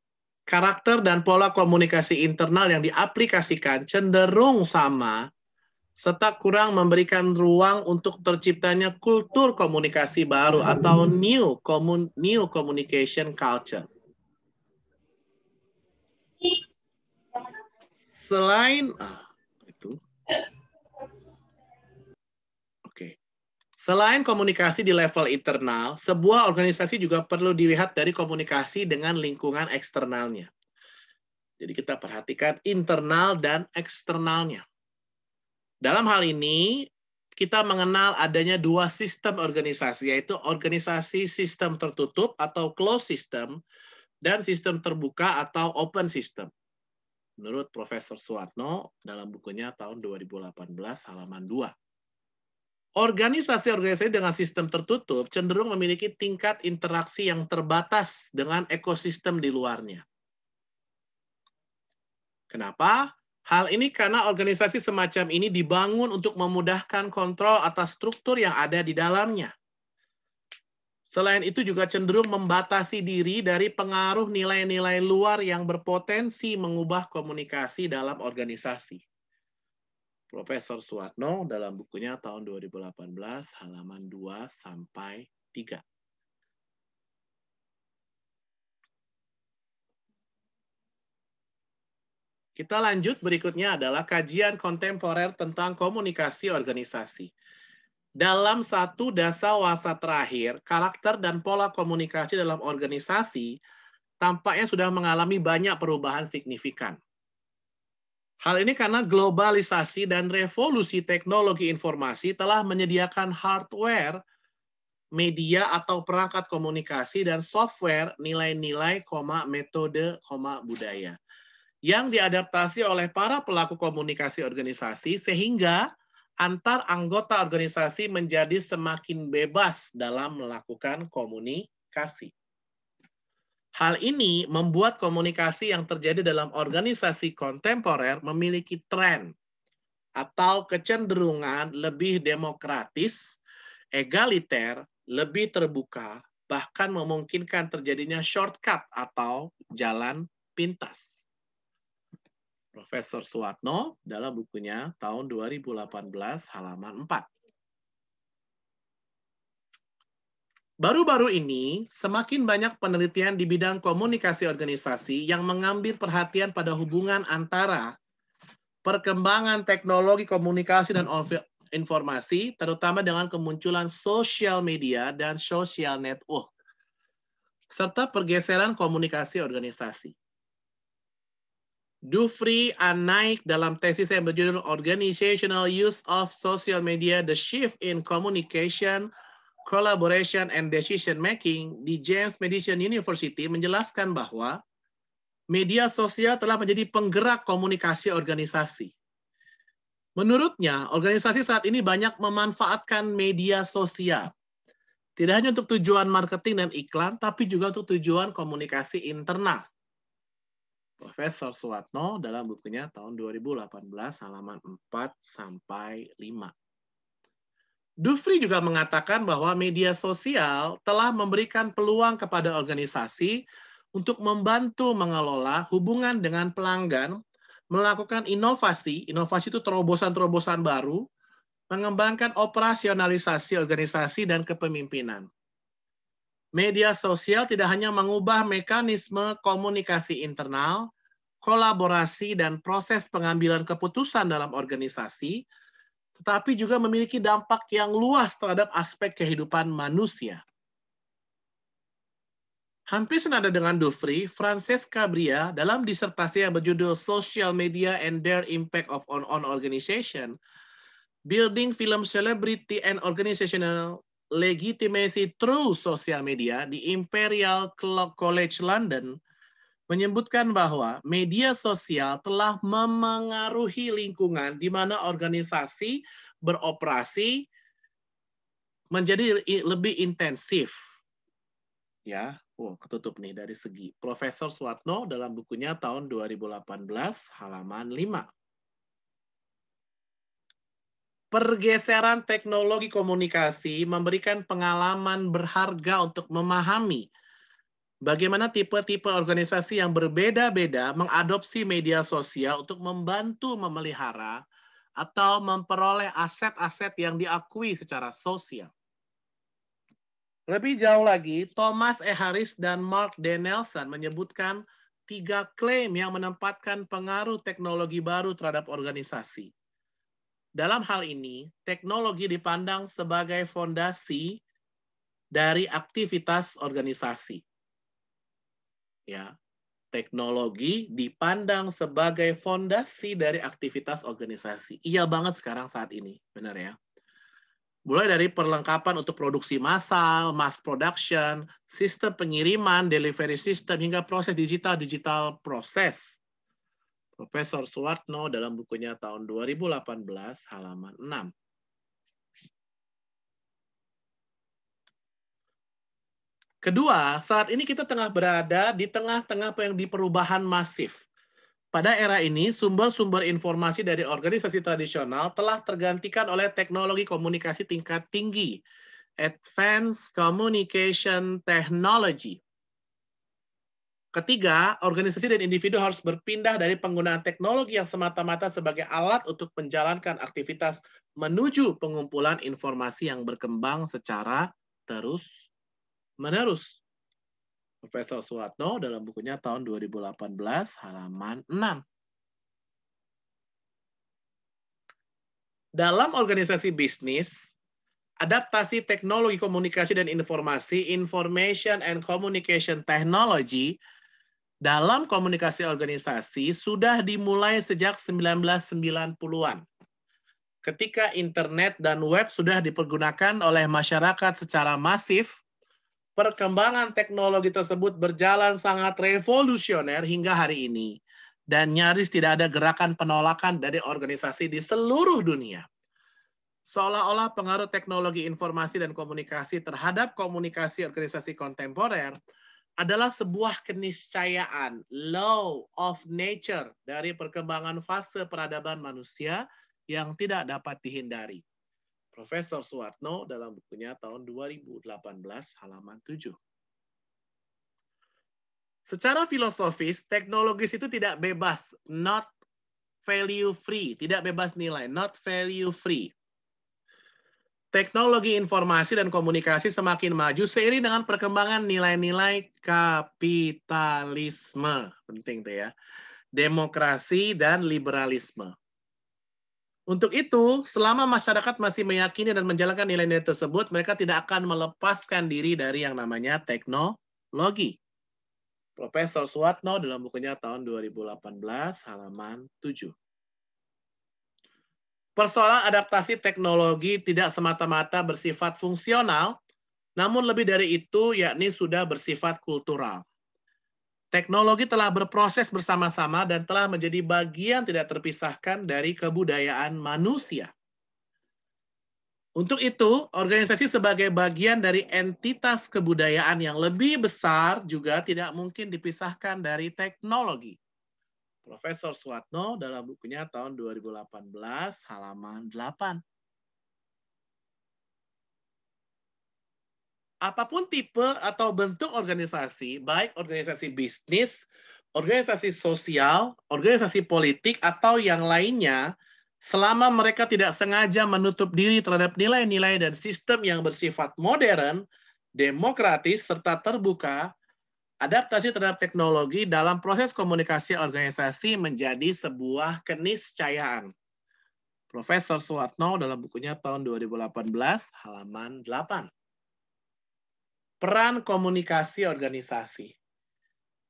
karakter dan pola komunikasi internal yang diaplikasikan cenderung sama, serta kurang memberikan ruang untuk terciptanya kultur komunikasi baru atau new communication culture. Selain komunikasi di level internal, sebuah organisasi juga perlu dilihat dari komunikasi dengan lingkungan eksternalnya. Jadi kita perhatikan internal dan eksternalnya. Dalam hal ini, kita mengenal adanya 2 sistem organisasi, yaitu organisasi sistem tertutup atau closed system, dan sistem terbuka atau open system. Menurut Profesor Suwatno dalam bukunya tahun 2018 halaman 2. Organisasi-organisasi dengan sistem tertutup cenderung memiliki tingkat interaksi yang terbatas dengan ekosistem di luarnya. Kenapa? Hal ini karena organisasi semacam ini dibangun untuk memudahkan kontrol atas struktur yang ada di dalamnya. Selain itu juga cenderung membatasi diri dari pengaruh nilai-nilai luar yang berpotensi mengubah komunikasi dalam organisasi. Profesor Suwatno dalam bukunya tahun 2018 halaman 2 sampai 3. Kita lanjut, berikutnya adalah kajian kontemporer tentang komunikasi organisasi. Dalam satu dasawasa terakhir, karakter dan pola komunikasi dalam organisasi tampaknya sudah mengalami banyak perubahan signifikan. Hal ini karena globalisasi dan revolusi teknologi informasi telah menyediakan hardware, media atau perangkat komunikasi, dan software nilai-nilai, metode, budaya yang diadaptasi oleh para pelaku komunikasi organisasi sehingga antar anggota organisasi menjadi semakin bebas dalam melakukan komunikasi. Hal ini membuat komunikasi yang terjadi dalam organisasi kontemporer memiliki tren atau kecenderungan lebih demokratis, egaliter, lebih terbuka, bahkan memungkinkan terjadinya shortcut atau jalan pintas. Profesor Suwatno dalam bukunya tahun 2018 halaman 4. Baru-baru ini, semakin banyak penelitian di bidang komunikasi organisasi yang mengambil perhatian pada hubungan antara perkembangan teknologi komunikasi dan informasi, terutama dengan kemunculan sosial media dan social network, serta pergeseran komunikasi organisasi. Dufry and Naik dalam tesis yang berjudul Organizational Use of Social Media, The Shift in Communication, Collaboration and Decision Making di James Madison University menjelaskan bahwa media sosial telah menjadi penggerak komunikasi organisasi. Menurutnya, organisasi saat ini banyak memanfaatkan media sosial. Tidak hanya untuk tujuan marketing dan iklan, tapi juga untuk tujuan komunikasi internal. Profesor Suwatno dalam bukunya tahun 2018 halaman 4 sampai 5. Dufry juga mengatakan bahwa media sosial telah memberikan peluang kepada organisasi untuk membantu mengelola hubungan dengan pelanggan, melakukan inovasi itu terobosan-terobosan baru, mengembangkan operasionalisasi organisasi dan kepemimpinan. Media sosial tidak hanya mengubah mekanisme komunikasi internal, kolaborasi, dan proses pengambilan keputusan dalam organisasi, tetapi juga memiliki dampak yang luas terhadap aspek kehidupan manusia. Hampir senada dengan Dufry, Francesca Bria dalam disertasi yang berjudul Social Media and Their Impact on Organization, Building Film Celebrity and Organizational Legitimacy Through Social Media di Imperial College London, menyebutkan bahwa media sosial telah memengaruhi lingkungan di mana organisasi beroperasi menjadi lebih intensif. Ya, ketutup nih dari segi. Profesor Suwatno dalam bukunya tahun 2018 halaman 5. Pergeseran teknologi komunikasi memberikan pengalaman berharga untuk memahami bagaimana tipe-tipe organisasi yang berbeda-beda mengadopsi media sosial untuk membantu memelihara atau memperoleh aset-aset yang diakui secara sosial. Lebih jauh lagi, Thomas E. Harris dan Mark D. Nelson menyebutkan 3 klaim yang menempatkan pengaruh teknologi baru terhadap organisasi. Dalam hal ini, teknologi dipandang sebagai fondasi dari aktivitas organisasi. Ya, teknologi dipandang sebagai fondasi dari aktivitas organisasi. Iya banget sekarang saat ini, benar ya. Mulai dari perlengkapan untuk produksi massal, mass production, sistem pengiriman, delivery system, hingga proses digital proses. Profesor Suwatno dalam bukunya tahun 2018 halaman 6. Kedua, saat ini kita tengah berada di tengah-tengah perubahan masif. Pada era ini, sumber-sumber informasi dari organisasi tradisional telah tergantikan oleh teknologi komunikasi tingkat tinggi, Advanced Communication Technology. Ketiga, organisasi dan individu harus berpindah dari penggunaan teknologi yang semata-mata sebagai alat untuk menjalankan aktivitas menuju pengumpulan informasi yang berkembang secara terus-menerus. Profesor Suwatno dalam bukunya tahun 2018, halaman 6. Dalam organisasi bisnis, adaptasi teknologi komunikasi dan informasi, Information and Communication Technology, dalam komunikasi organisasi sudah dimulai sejak 1990-an. Ketika internet dan web sudah dipergunakan oleh masyarakat secara masif, perkembangan teknologi tersebut berjalan sangat revolusioner hingga hari ini, dan nyaris tidak ada gerakan penolakan dari organisasi di seluruh dunia. Seolah-olah pengaruh teknologi informasi dan komunikasi terhadap komunikasi organisasi kontemporer adalah sebuah keniscayaan, law of nature, dari perkembangan fase peradaban manusia yang tidak dapat dihindari. Profesor Suwatno dalam bukunya tahun 2018, halaman 7. Secara filosofis, teknologis itu tidak bebas, not value free, tidak bebas nilai, not value free. Teknologi informasi dan komunikasi semakin maju seiring dengan perkembangan nilai-nilai kapitalisme. Penting tuh ya. Demokrasi dan liberalisme. Untuk itu, selama masyarakat masih meyakini dan menjalankan nilai-nilai tersebut, mereka tidak akan melepaskan diri dari yang namanya teknologi. Profesor Suwatno dalam bukunya tahun 2018, halaman 7. Persoalan adaptasi teknologi tidak semata-mata bersifat fungsional, namun lebih dari itu yakni sudah bersifat kultural. Teknologi telah berproses bersama-sama dan telah menjadi bagian tidak terpisahkan dari kebudayaan manusia. Untuk itu, organisasi sebagai bagian dari entitas kebudayaan yang lebih besar juga tidak mungkin dipisahkan dari teknologi. Profesor Suwatno dalam bukunya tahun 2018, halaman 8. Apapun tipe atau bentuk organisasi, baik organisasi bisnis, organisasi sosial, organisasi politik, atau yang lainnya, selama mereka tidak sengaja menutup diri terhadap nilai-nilai dan sistem yang bersifat modern, demokratis, serta terbuka, adaptasi terhadap teknologi dalam proses komunikasi organisasi menjadi sebuah keniscayaan. Profesor Suwatno dalam bukunya tahun 2018, halaman 8. Peran komunikasi organisasi.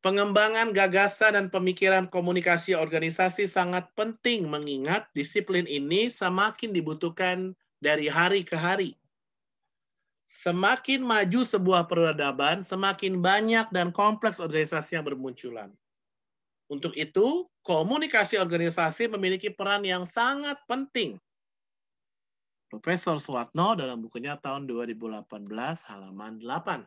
Pengembangan gagasan dan pemikiran komunikasi organisasi sangat penting mengingat disiplin ini semakin dibutuhkan dari hari ke hari. Semakin maju sebuah peradaban, semakin banyak dan kompleks organisasi yang bermunculan. Untuk itu, komunikasi organisasi memiliki peran yang sangat penting. Profesor Suwatno dalam bukunya tahun 2018, halaman 8.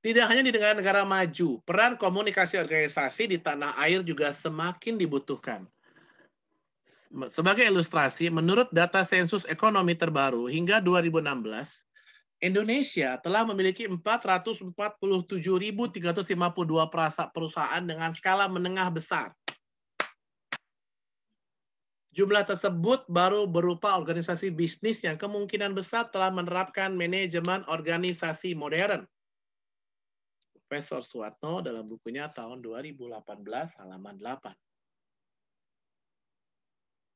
Tidak hanya di negara-negara maju, peran komunikasi organisasi di tanah air juga semakin dibutuhkan. Sebagai ilustrasi, menurut data sensus ekonomi terbaru hingga 2016, Indonesia telah memiliki 447.352 perusahaan dengan skala menengah besar. Jumlah tersebut baru berupa organisasi bisnis yang kemungkinan besar telah menerapkan manajemen organisasi modern. Profesor Suwatno dalam bukunya tahun 2018, halaman 8.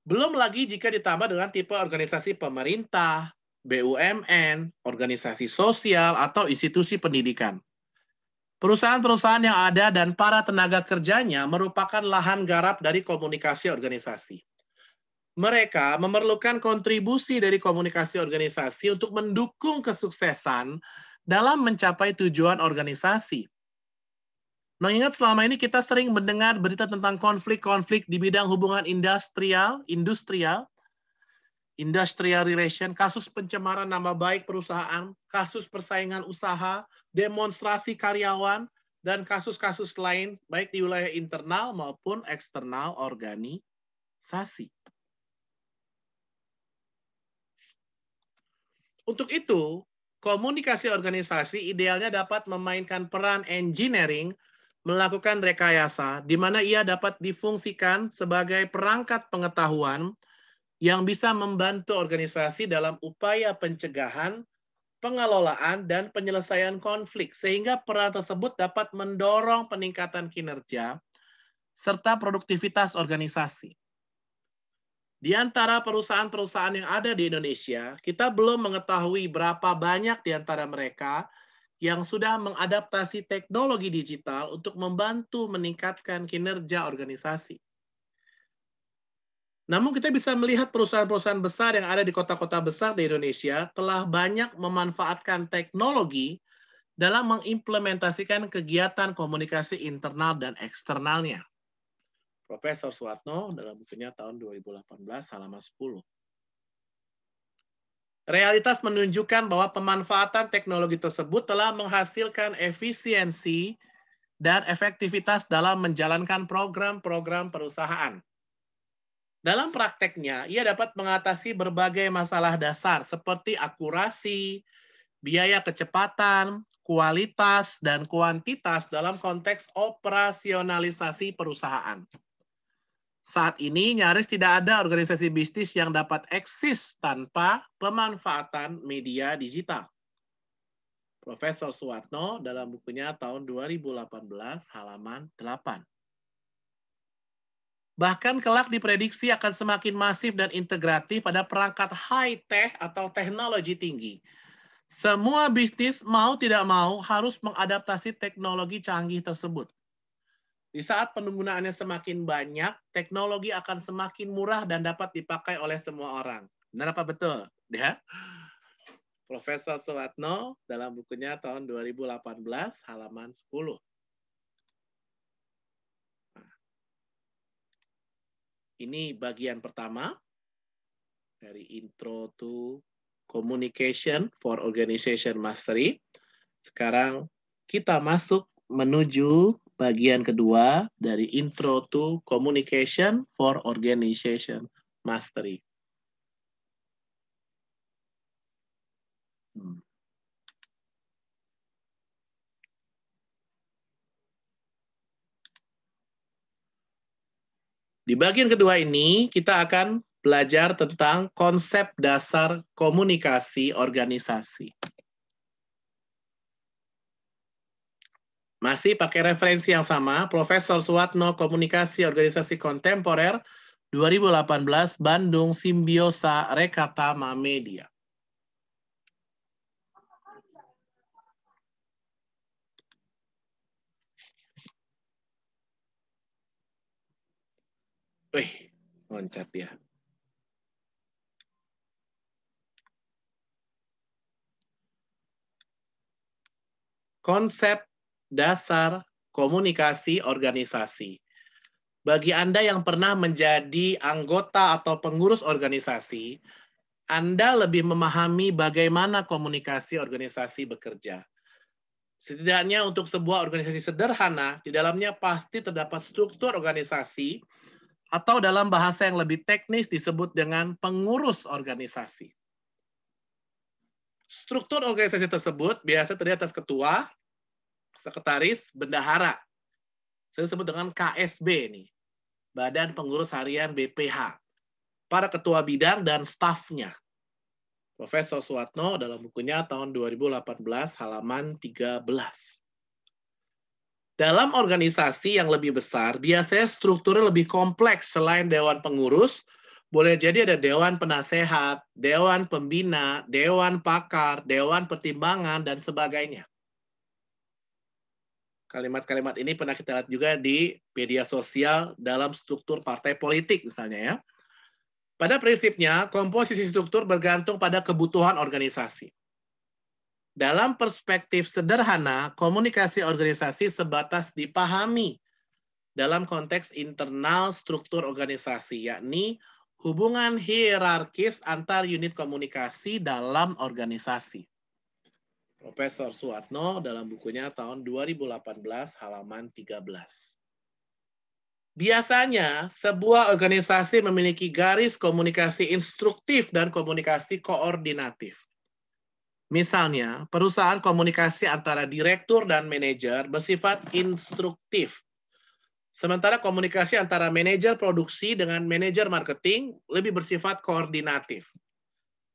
Belum lagi jika ditambah dengan tipe organisasi pemerintah, BUMN, organisasi sosial, atau institusi pendidikan. Perusahaan-perusahaan yang ada dan para tenaga kerjanya merupakan lahan garap dari komunikasi organisasi. Mereka memerlukan kontribusi dari komunikasi organisasi untuk mendukung kesuksesan dalam mencapai tujuan organisasi. Mengingat selama ini kita sering mendengar berita tentang konflik-konflik di bidang hubungan industrial relation, kasus pencemaran nama baik perusahaan, kasus persaingan usaha, demonstrasi karyawan, dan kasus-kasus lain baik di wilayah internal maupun eksternal organisasi. Untuk itu, komunikasi organisasi idealnya dapat memainkan peran engineering melakukan rekayasa, di mana ia dapat difungsikan sebagai perangkat pengetahuan yang bisa membantu organisasi dalam upaya pencegahan, pengelolaan, dan penyelesaian konflik, sehingga peran tersebut dapat mendorong peningkatan kinerja serta produktivitas organisasi. Di antara perusahaan-perusahaan yang ada di Indonesia, kita belum mengetahui berapa banyak di antara mereka yang sudah mengadaptasi teknologi digital untuk membantu meningkatkan kinerja organisasi. Namun kita bisa melihat perusahaan-perusahaan besar yang ada di kota-kota besar di Indonesia telah banyak memanfaatkan teknologi dalam mengimplementasikan kegiatan komunikasi internal dan eksternalnya. Profesor Suwatno dalam bukunya tahun 2018 halaman 10. Realitas menunjukkan bahwa pemanfaatan teknologi tersebut telah menghasilkan efisiensi dan efektivitas dalam menjalankan program-program perusahaan. Dalam prakteknya, ia dapat mengatasi berbagai masalah dasar seperti akurasi, biaya kecepatan, kualitas, dan kuantitas dalam konteks operasionalisasi perusahaan. Saat ini nyaris tidak ada organisasi bisnis yang dapat eksis tanpa pemanfaatan media digital. Profesor Suwatno dalam bukunya tahun 2018 halaman 8. Bahkan kelak diprediksi akan semakin masif dan integratif pada perangkat high-tech atau teknologi tinggi. Semua bisnis mau tidak mau harus mengadaptasi teknologi canggih tersebut. Di saat penggunaannya semakin banyak, teknologi akan semakin murah dan dapat dipakai oleh semua orang. Benar apa betul? Ya. Profesor Suwatno dalam bukunya tahun 2018 halaman 10. Ini bagian pertama dari Intro to Communication for Organization Mastery. Sekarang kita masuk menuju bagian kedua dari Intro to Communication for Organization Mastery. Di bagian kedua ini, kita akan belajar tentang konsep dasar komunikasi organisasi. Masih pakai referensi yang sama, Profesor Suwatno Komunikasi Organisasi Kontemporer 2018 Bandung Simbiosa Rekatama Media. Wih, loncat ya. Konsep dasar komunikasi organisasi. Bagi Anda yang pernah menjadi anggota atau pengurus organisasi, Anda lebih memahami bagaimana komunikasi organisasi bekerja. Setidaknya untuk sebuah organisasi sederhana, di dalamnya pasti terdapat struktur organisasi atau dalam bahasa yang lebih teknis disebut dengan pengurus organisasi. Struktur organisasi tersebut biasa terdiri atas ketua, sekretaris, bendahara. Saya sebut dengan KSB nih, Badan Pengurus Harian BPH. Para ketua bidang dan stafnya. Profesor Suwatno dalam bukunya tahun 2018 halaman 13. Dalam organisasi yang lebih besar, biasanya strukturnya lebih kompleks selain dewan pengurus. Boleh jadi ada dewan penasehat, dewan pembina, dewan pakar, dewan pertimbangan, dan sebagainya. Kalimat-kalimat ini pernah kita lihat juga di media sosial dalam struktur partai politik misalnya ya. Pada prinsipnya, komposisi struktur bergantung pada kebutuhan organisasi. Dalam perspektif sederhana, komunikasi organisasi sebatas dipahami dalam konteks internal struktur organisasi, yakni hubungan hierarkis antar unit komunikasi dalam organisasi. Profesor Suatno dalam bukunya tahun 2018 halaman 13. Biasanya sebuah organisasi memiliki garis komunikasi instruktif dan komunikasi koordinatif. Misalnya, perusahaan komunikasi antara direktur dan manajer bersifat instruktif. Sementara komunikasi antara manajer produksi dengan manajer marketing lebih bersifat koordinatif.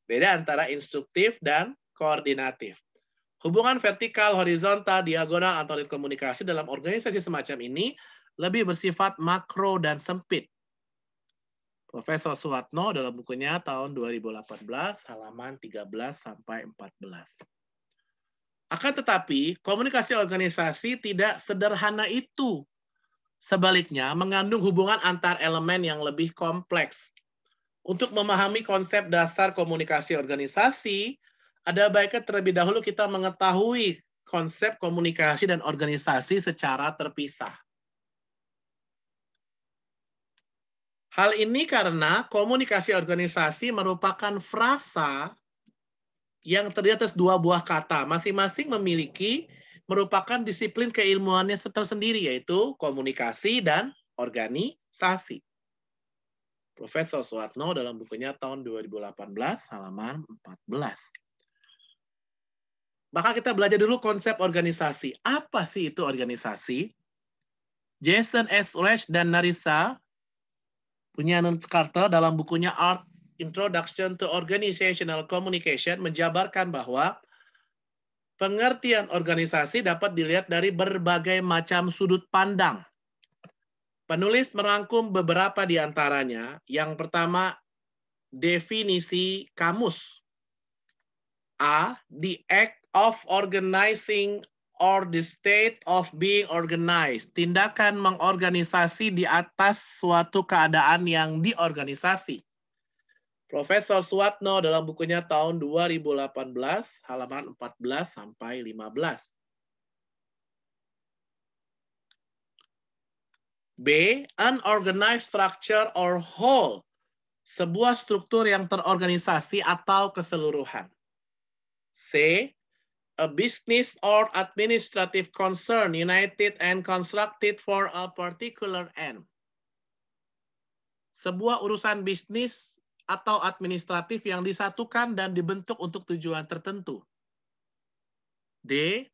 Beda antara instruktif dan koordinatif. Hubungan vertikal, horizontal, diagonal antara komunikasi dalam organisasi semacam ini lebih bersifat makro dan sempit. Profesor Suatno dalam bukunya tahun 2018 halaman 13 sampai 14. Akan tetapi, komunikasi organisasi tidak sederhana itu. Sebaliknya, mengandung hubungan antar elemen yang lebih kompleks. Untuk memahami konsep dasar komunikasi organisasi, ada baiknya terlebih dahulu kita mengetahui konsep komunikasi dan organisasi secara terpisah. Hal ini karena komunikasi organisasi merupakan frasa yang terdiri atas dua buah kata. Masing-masing merupakan disiplin keilmuannya tersendiri, yaitu komunikasi dan organisasi. Profesor Suatno dalam bukunya tahun 2018 halaman 14. Maka kita belajar dulu konsep organisasi. Apa sih itu organisasi? Jason S. Resch dan Narisa Bunyanon Carter dalam bukunya Art Introduction to Organizational Communication menjabarkan bahwa pengertian organisasi dapat dilihat dari berbagai macam sudut pandang. Penulis merangkum beberapa di antaranya. Yang pertama, definisi kamus. A, the act of organizing or the state of being organized. Tindakan mengorganisasi di atas suatu keadaan yang diorganisasi. Profesor Suatno dalam bukunya tahun 2018, halaman 14 sampai 15. B, unorganized structure or whole. Sebuah struktur yang terorganisasi atau keseluruhan. C, a business or administrative concern united and constructed for a particular end. Sebuah urusan bisnis atau administratif yang disatukan dan dibentuk untuk tujuan tertentu. D,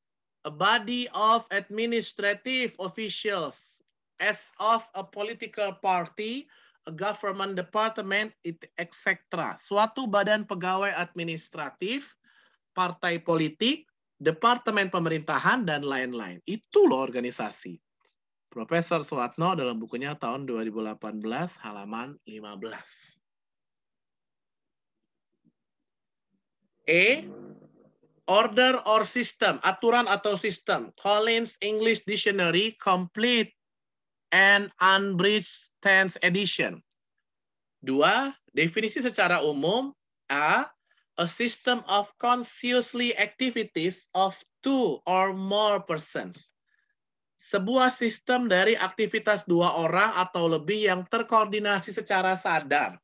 a body of administrative officials as of a political party, a government department, etc. Suatu badan pegawai administratif, partai politik, departemen pemerintahan, dan lain-lain. Itu loh organisasi. Profesor Suatno dalam bukunya tahun 2018, halaman 15. E, order or system, aturan atau sistem. Collins English Dictionary, complete and unabridged 10th edition. 2, definisi secara umum. A system of consciously activities of two or more persons. Sebuah sistem dari aktivitas dua orang atau lebih yang terkoordinasi secara sadar.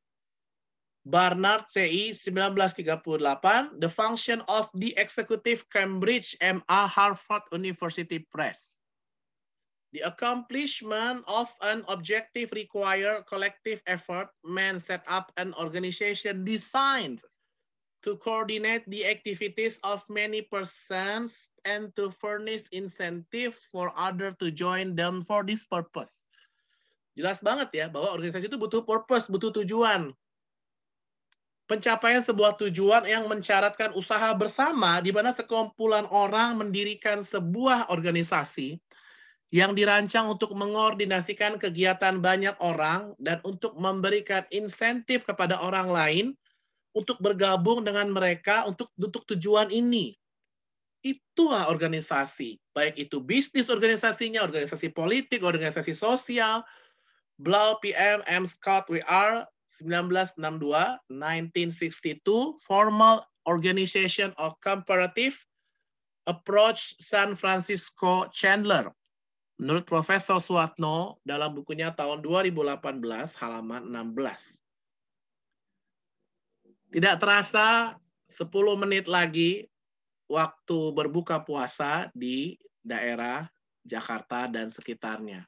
Barnard C.I. 1938, The Function of the Executive, Cambridge M.A. Harvard University Press. The accomplishment of an objective require collective effort. Men set up an organization designed to coordinate the activities of many persons and to furnish incentives for others to join them for this purpose. Jelas banget ya bahwa organisasi itu butuh purpose, butuh tujuan. Pencapaian sebuah tujuan yang mensyaratkan usaha bersama di mana sekumpulan orang mendirikan sebuah organisasi yang dirancang untuk mengordinasikan kegiatan banyak orang dan untuk memberikan insentif kepada orang lain untuk bergabung dengan mereka untuk tujuan ini. Itulah organisasi. Baik itu bisnis organisasinya, organisasi politik, organisasi sosial. Blau PM M. Scott W.R. 1962, 1962, Formal Organization of Comparative Approach, San Francisco Chandler. Menurut Profesor Suatno dalam bukunya tahun 2018, halaman 16. Tidak terasa 10 menit lagi waktu berbuka puasa di daerah Jakarta dan sekitarnya.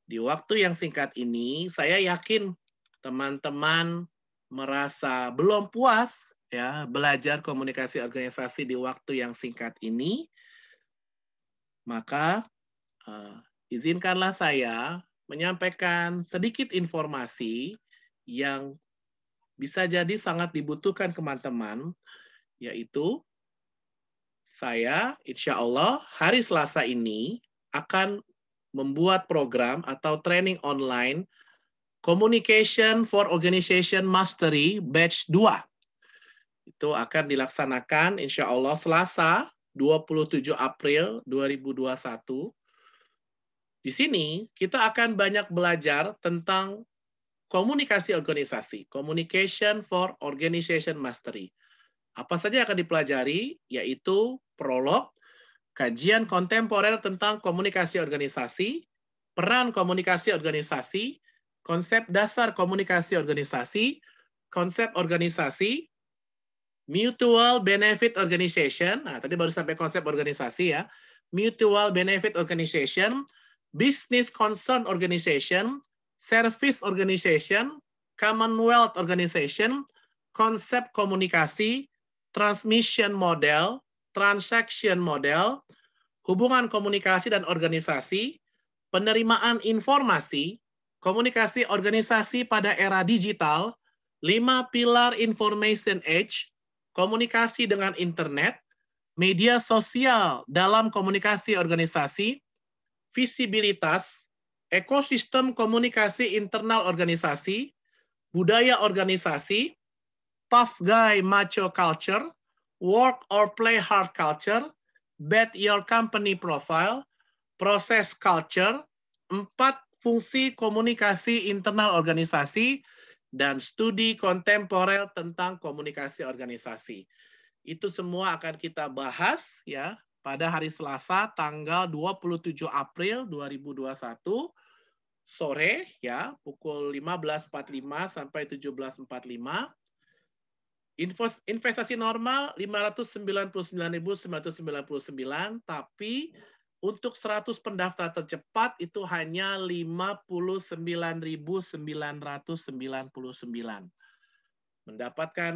Di waktu yang singkat ini, saya yakin teman-teman merasa belum puas ya belajar komunikasi organisasi di waktu yang singkat ini, maka izinkanlah saya menyampaikan sedikit informasi yang bisa jadi sangat dibutuhkan teman-teman, yaitu saya insya Allah hari Selasa ini akan membuat program atau training online Communication for Organization Mastery Batch 2. Itu akan dilaksanakan insya Allah Selasa 27 April 2021. Di sini kita akan banyak belajar tentang komunikasi organisasi, Communication for Organization Mastery. Apa saja yang akan dipelajari, yaitu prolog, kajian kontemporer tentang komunikasi organisasi, peran komunikasi organisasi, konsep dasar komunikasi organisasi, konsep organisasi, mutual benefit organization, nah tadi baru sampai konsep organisasi ya, mutual benefit organization, business concern organization, service organization, commonwealth organization, konsep komunikasi, transmission model, transaction model, hubungan komunikasi dan organisasi, penerimaan informasi, komunikasi organisasi pada era digital, 5 pilar information age, komunikasi dengan internet, media sosial dalam komunikasi organisasi, visibilitas, ekosistem komunikasi internal organisasi, budaya organisasi, tough guy macho culture, work or play hard culture, bet your company profile, proses culture, 4 fungsi komunikasi internal organisasi, dan studi kontemporer tentang komunikasi organisasi. Itu semua akan kita bahas ya pada hari Selasa tanggal 27 April 2021 sore ya pukul 15.45 sampai 17.45. Investasi normal 599.999, tapi untuk 100 pendaftar tercepat itu hanya 59.999. Mendapatkan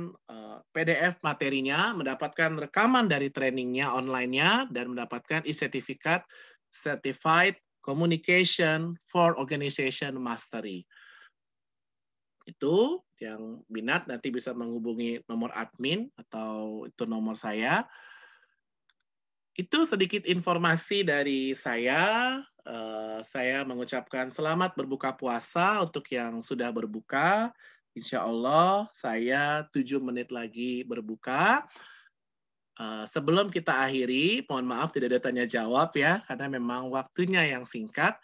PDF materinya, mendapatkan rekaman dari trainingnya online-nya, dan mendapatkan e-sertifikat Certified Communication for Organization Mastery. Itu yang minat nanti bisa menghubungi nomor admin atau itu nomor saya. Itu sedikit informasi dari saya. Saya mengucapkan selamat berbuka puasa untuk yang sudah berbuka. Insya Allah saya 7 menit lagi berbuka. Sebelum kita akhiri, mohon maaf tidak ada tanya jawab ya, karena memang waktunya yang singkat.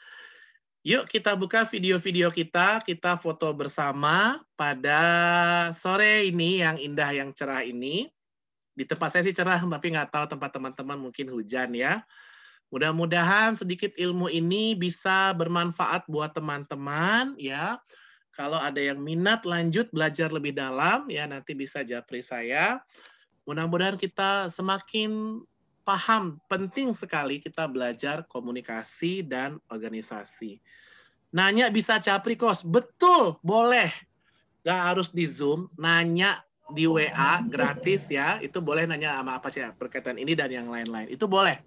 Yuk kita buka video-video kita foto bersama pada sore ini yang indah, yang cerah ini. Di tempat saya sih cerah, tapi nggak tahu tempat teman-teman mungkin hujan ya. Mudah-mudahan sedikit ilmu ini bisa bermanfaat buat teman-teman ya. Kalau ada yang minat lanjut belajar lebih dalam ya nanti bisa japri saya. Mudah-mudahan kita semakin paham, penting sekali kita belajar komunikasi dan organisasi. Nanya bisa japri kos, betul, boleh. Nggak harus di Zoom, nanya di WA gratis ya, itu boleh nanya sama apa sih berkaitan ini dan yang lain-lain, itu boleh.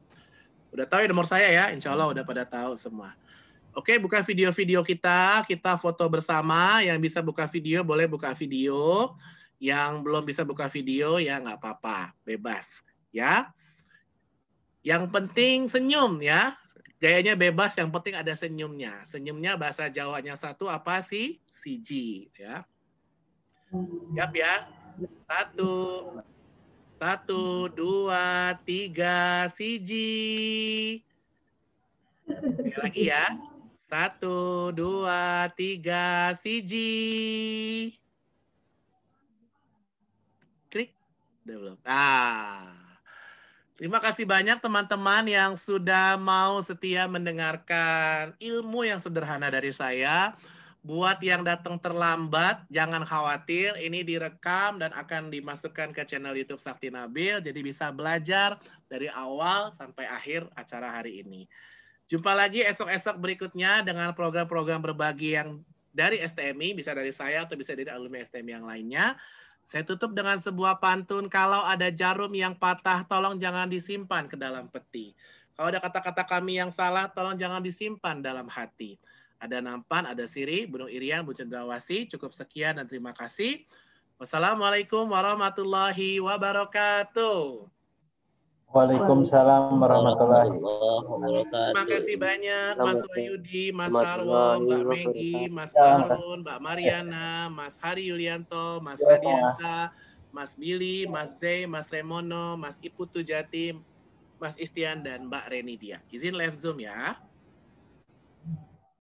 Udah tahu ya nomor saya ya, insya Allah udah pada tahu semua. Oke, buka video-video kita foto bersama. Yang bisa buka video boleh buka video, yang belum bisa buka video ya nggak apa-apa, bebas ya. Yang penting senyum ya, gayanya bebas, yang penting ada senyumnya. Senyumnya bahasa Jawanya satu apa sih? Siji ya. Siap ya. 1, 2, 3, siji. Sekali lagi ya. 1, 2, 3, siji. Klik. Udah belum? Terima kasih banyak teman-teman yang sudah mau setia mendengarkan ilmu yang sederhana dari saya. Buat yang datang terlambat, jangan khawatir. Ini direkam dan akan dimasukkan ke channel YouTube Sakti Nabil. Jadi bisa belajar dari awal sampai akhir acara hari ini. Jumpa lagi esok-esok berikutnya dengan program-program berbagi yang dari STMI, bisa dari saya atau bisa dari alumni STMI yang lainnya. Saya tutup dengan sebuah pantun, kalau ada jarum yang patah, tolong jangan disimpan ke dalam peti. Kalau ada kata-kata kami yang salah, tolong jangan disimpan dalam hati. Ada Nampan, ada Siri, Bunung Irian, Bu Cendrawasih. Cukup sekian dan terima kasih. Wassalamualaikum warahmatullahi wabarakatuh. Waalaikumsalam warahmatullahi wabarakatuh. Terima kasih banyak Mas Wahyudi, Mas Warahmatullahi Arwo, Mbak wabarakatuh. Megi, Mas Ya, Harun, Mbak Mariana, Mas Hari Yulianto, Mas Hadiansa, Mas Billy, Mas Zey, Mas Remono, Mas Iputu Jati, Mas Istian, dan Mbak Renidia. Izin live Zoom ya.